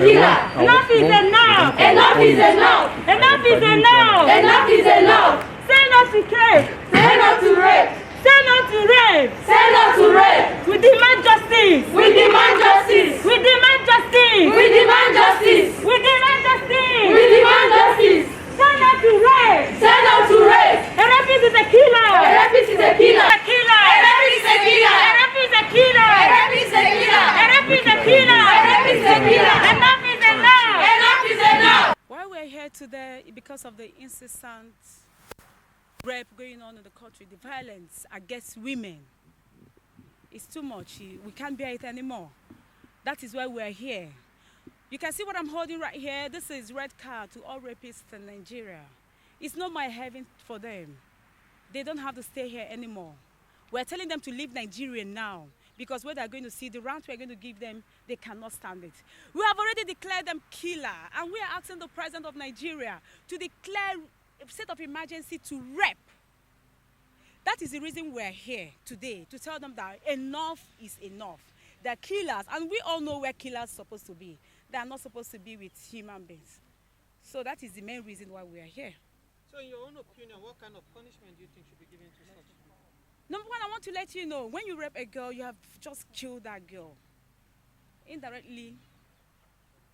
killer. Enough is enough. Enough is enough. Enough is enough. Enough is enough. Say no to rape. Say no to rape. Say no to rape. Say no to rape. We demand justice. We demand justice. We demand justice. We demand justice. We demand justice. We demand justice. Say no to rape. Say no to rape. A rapist is a killer. A rapist is a killer. A killer. A rapist is a killer. A rapist is a killer. A rapist is a killer. A rapist is a killer. A rapist is a killer. Enough is enough. Enough is enough. Why we're here today because of the incessant rape going on in the country, the violence against women. It's too much. We can't bear it anymore. That is why we're here. You can see what I'm holding right here. This is red card to all rapists in Nigeria. It's not my heaven for them. They don't have to stay here anymore. We're telling them to leave Nigeria now because what they're going to see, the round we're going to give them, they cannot stand it. We have already declared them killer, and we are asking the president of Nigeria to declare a state of emergency to rape. That is the reason we're here today, to tell them that enough is enough. They're killers, and we all know where killers are supposed to be. They are not supposed to be with human beings. So that is the main reason why we are here. So in your own opinion, what kind of punishment do you think should be given to such people? Number one, I want to let you know, when you rape a girl, you have just killed that girl. Indirectly,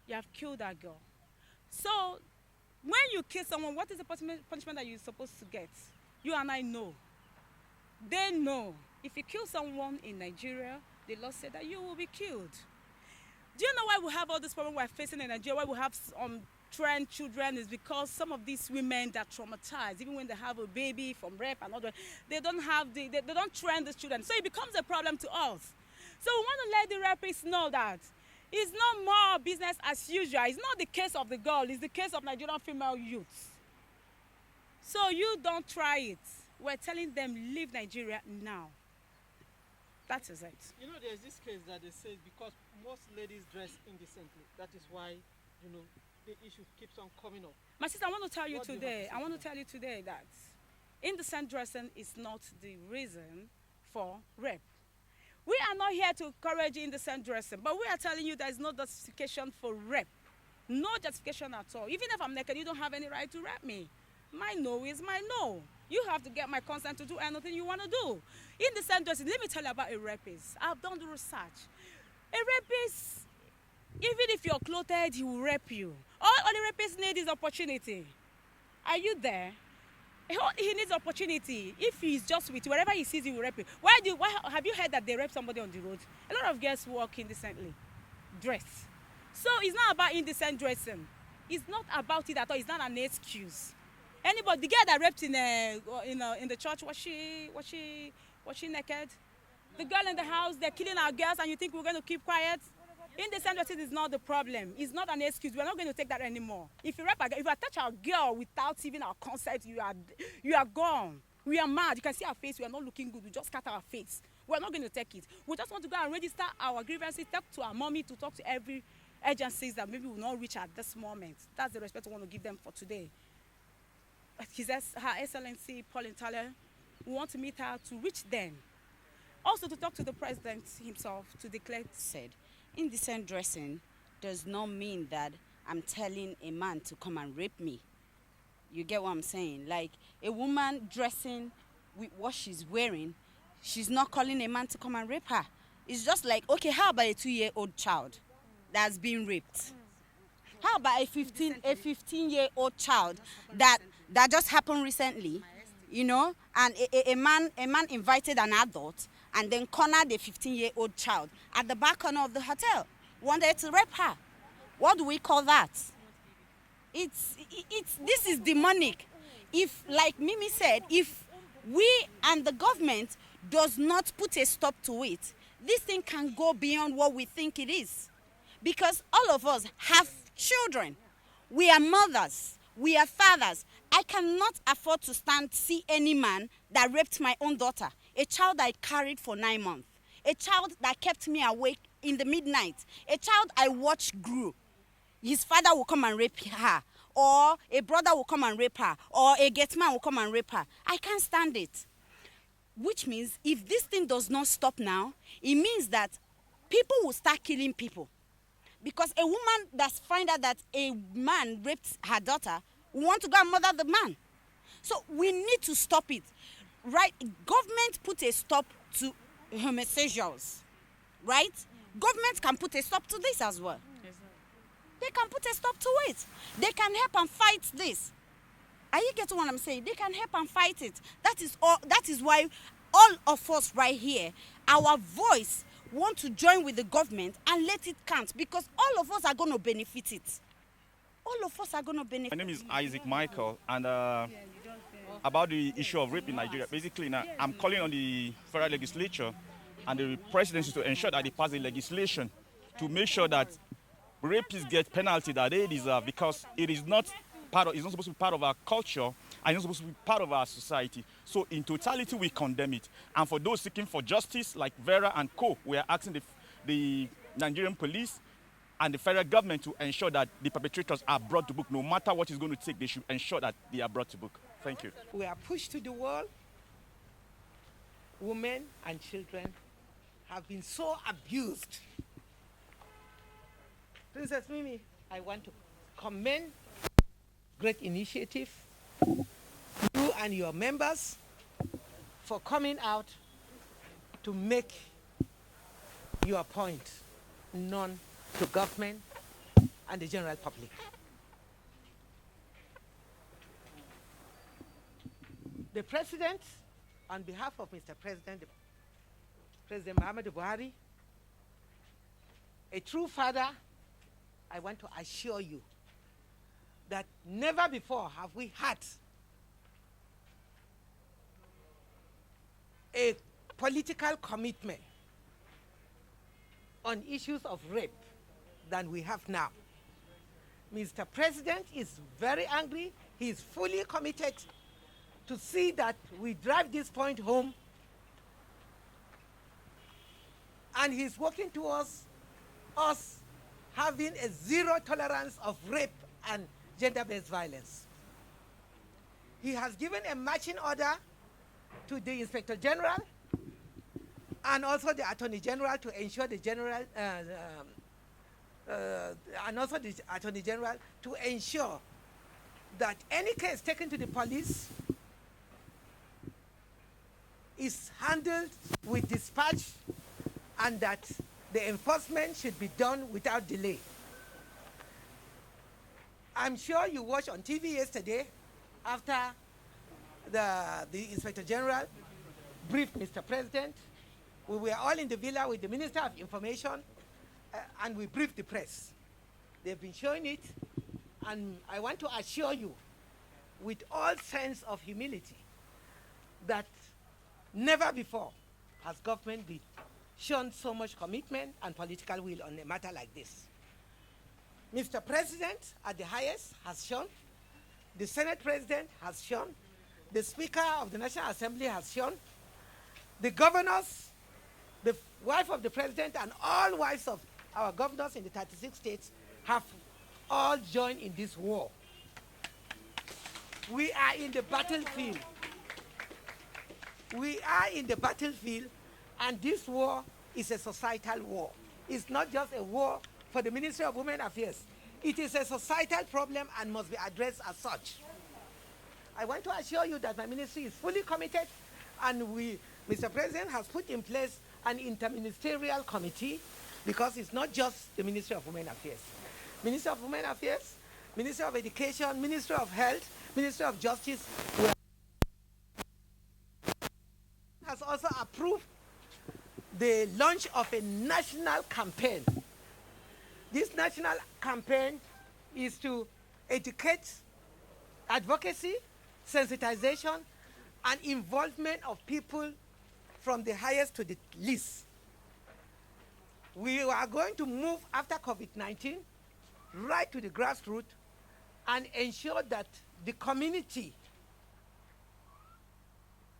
you have killed that girl. So when you kill someone, what is the punishment that you're supposed to get? You and I know. They know. If you kill someone in Nigeria, the law said that you will be killed. Do you know why we have all this problem we're facing in Nigeria? Why we have trans children is because some of these women that are traumatized, even when they have a baby from rape and all that, they don't train these children. So it becomes a problem to us. So we want to let the rapists know that it's no more business as usual. It's not the case of the girl, it's the case of Nigerian female youths. So you don't try it. We're telling them leave Nigeria now. That is it. You know, there's this case that they say because most ladies dress indecently, that is why, you know, the issue keeps on coming up. My sister, I want to tell you today that indecent dressing is not the reason for rape. We are not here to encourage indecent dressing, but we are telling you there is no justification for rape. No justification at all. Even if I'm naked, you don't have any right to rape me. My no is my no. You have to get my consent to do anything you want to do. Indecent dressing, let me tell you about a rapist. I've done the research. A rapist, even if you're clothed, he will rape you. All the rapist need is opportunity. Are you there? He needs opportunity. If he's just with you, wherever he sees you, he will rape you. Why have you heard that they rape somebody on the road? A lot of girls walk indecently, dress. So it's not about indecent dressing. It's not about it at all. It's not an excuse. Anybody, the girl that raped in the church, was she naked? The girl in the house, they're killing our girls, and you think we're going to keep quiet? Indecent dressing is not the problem. It's not an excuse. We're not going to take that anymore. If you rape a girl, if you touch our girl without even our consent, you are gone. We are mad. You can see our face. We are not looking good. We just cut our face. We're not going to take it. We just want to go and register our grievances, talk to our mommy, to talk to every agencies that maybe will not reach at this moment. That's the respect we want to give them for today. Her Excellency Pauline Taylor, we want to meet her to reach them. Also to talk to the president himself to declare. Said, indecent dressing does not mean that I'm telling a man to come and rape me. You get what I'm saying? Like a woman dressing with what she's wearing, she's not calling a man to come and rape her. It's just like, okay, how about a 2-year-old child that's been raped? How about a 15-year-old child that just happened recently, you know, and a man invited an adult and then cornered a 15-year-old child at the back corner of the hotel, wanted to rape her. What do we call that? This is demonic. If, like Mimi said, if we and the government does not put a stop to it, this thing can go beyond what we think it is. Because all of us have children. We are mothers. We are fathers. I cannot afford to see any man that raped my own daughter, a child I carried for 9 months, a child that kept me awake in the midnight, a child I watched grew. His father will come and rape her, or a brother will come and rape her, or a gate man will come and rape her. I can't stand it. Which means if this thing does not stop now, it means that people will start killing people. Because a woman that's find out that a man raped her daughter will want to go and murder the man. So we need to stop it. Right? Government put a stop to homosexuals. Right? Government can put a stop to this as well. They can put a stop to it. They can help and fight this. Are you getting what I'm saying? They can help and fight it. That is all. That is why all of us right here, our voice want to join with the government and let it count, because all of us are going to benefit it. All of us are going to benefit. My name is Isaac Michael, and about the issue of rape in Nigeria, basically now I'm calling on the federal legislature and the presidency to ensure that they pass the legislation to make sure that rapists get penalty that they deserve, because it is not it's not supposed to be part of our culture, and it's not supposed to be part of our society. So in totality, we condemn it. And for those seeking for justice, like Vera and co, we are asking the Nigerian police and the federal government to ensure that the perpetrators are brought to book. No matter what it's going to take, they should ensure that they are brought to book. Thank you. We are pushed to the wall. Women and children have been so abused. Princess Mimi, I want to commend great initiative, you and your members, for coming out to make your point known to government and the general public. The President, on behalf of Mr. President, President Muhammadu Buhari, a true father, I want to assure you that never before have we had a political commitment on issues of rape than we have now. Mr. President is very angry. He is fully committed to see that we drive this point home, and he's working towards us having a zero tolerance of rape and gender-based violence. He has given a marching order to the Inspector General and also the Attorney General to ensure the General and also the Attorney General to ensure that any case taken to the police is handled with dispatch, and that the enforcement should be done without delay. I'm sure you watched on TV yesterday after the Inspector General briefed Mr. President. We were all in the villa with the Minister of Information and we briefed the press. They've been showing it, and I want to assure you with all sense of humility that never before has government been shown so much commitment and political will on a matter like this. Mr. President at the highest has shown, the Senate President has shown, the Speaker of the National Assembly has shown, the governors, the wife of the President, and all wives of our governors in the 36 states have all joined in this war. We are in the battlefield. We are in the battlefield, and this war is a societal war. It's not just a war for the Ministry of Women Affairs. It is a societal problem and must be addressed as such. I want to assure you that my ministry is fully committed, and Mr. President has put in place an interministerial committee, because it's not just the Ministry of Women Affairs. Ministry of Women Affairs, Ministry of Education, Ministry of Health, Ministry of Justice has also approved the launch of a national campaign. This national campaign is to educate, advocacy, sensitization, and involvement of people from the highest to the least. We are going to move after COVID-19 right to the grassroots and ensure that the community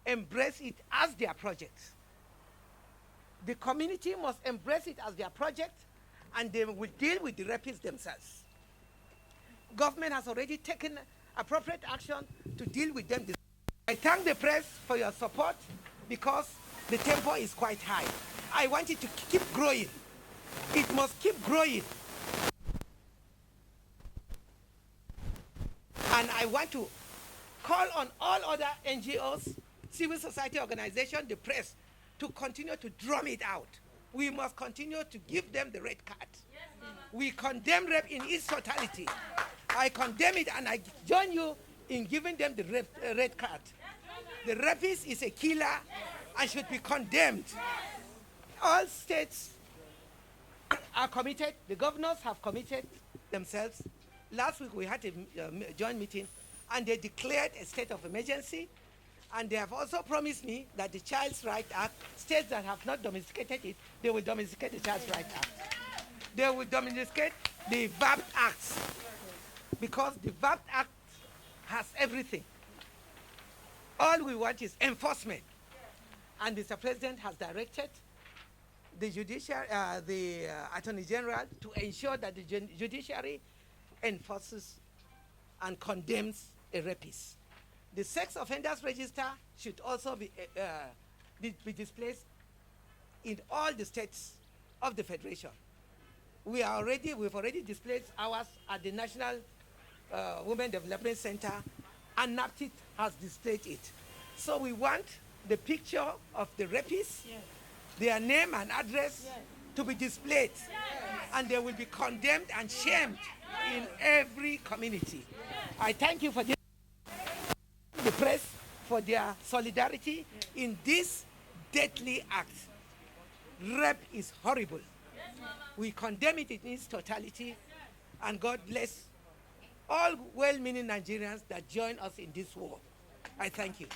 embrace it as their project. The community must embrace it as their project, and they will deal with the rapists themselves. Government has already taken appropriate action to deal with them. I thank the press for your support, because the tempo is quite high. I want it to keep growing. It must keep growing. And I want to call on all other NGOs, civil society organizations, the press, to continue to drum it out. We must continue to give them the red card. We condemn rape in its totality. I condemn it and I join you in giving them the red card. The rapist is a killer and should be condemned. All states are committed. The governors have committed themselves. Last week we had a joint meeting and they declared a state of emergency. And they have also promised me that the Child's Rights Act, states that have not domesticated it, they will domesticate the Child's Rights Act. They will domesticate the VAP Acts, because the VAP Act has everything. All we want is enforcement. And Mr. President has directed the Attorney General to ensure that the judiciary enforces and condemns a rapist. The sex offenders register should also be displayed in all the states of the Federation. We've already displayed ours at the National Women Development Center, and NAPTIT has displayed it. So we want the picture of the rapists, their name and address to be displayed, and they will be condemned and shamed in every community. I thank you for this, the press, for their solidarity in this deadly act. Rape is horrible. We condemn it in its totality, and God bless all well-meaning Nigerians that join us in this war. I thank you.